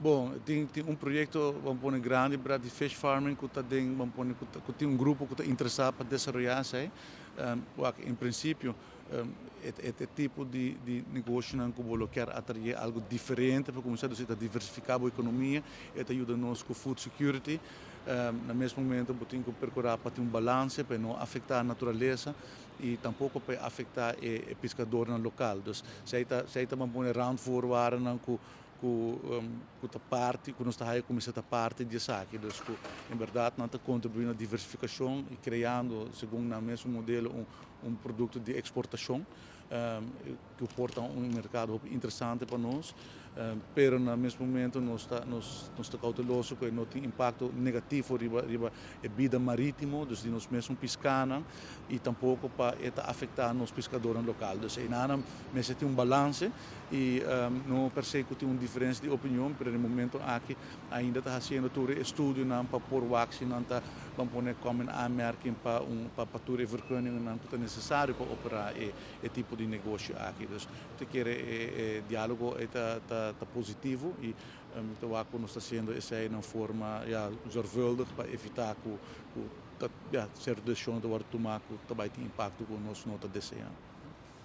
Bom, tem um projeto vamos pôr grande para de fish farming que tem vamos pôr que tem um grupo que está interessado para desenvolver sei em princípio é tipo de negócio não que vou quer atrair algo diferente para começar a diversificar a economia e ajuda nós com food security no mesmo momento tem que procurar para ter um balanço para não afetar a natureza e tampouco para afetar o pescador no local então se está vamos pôr round forward não com a parte, que nós estamos começando a parte de saque. Então, em verdade, nós estamos contribuindo na diversificação e criando, segundo o mesmo modelo, um produto de exportação que porta um mercado interessante para nós. Pero no mesmo momento nós está cauteloso que não tem impacto negativo riba a vida marítimo, dus de nós mesmo pescando e tampouco para afetar nos pescadores locais. Então, nós tem um balanço e não percebo que tem uma diferença de opinião, mas no momento aqui ainda está fazendo todo estudo para pôr o action, vamos pôr como aanmerking para toda a vergunning que é necessário para operar esse tipo de negócio aqui. Então, te quer diálogo está positivo e então o que nós está fazendo é de uma forma zorgvuldig para evitar que certas decisões que tomar que também tem impacto com o nosso nota DCA.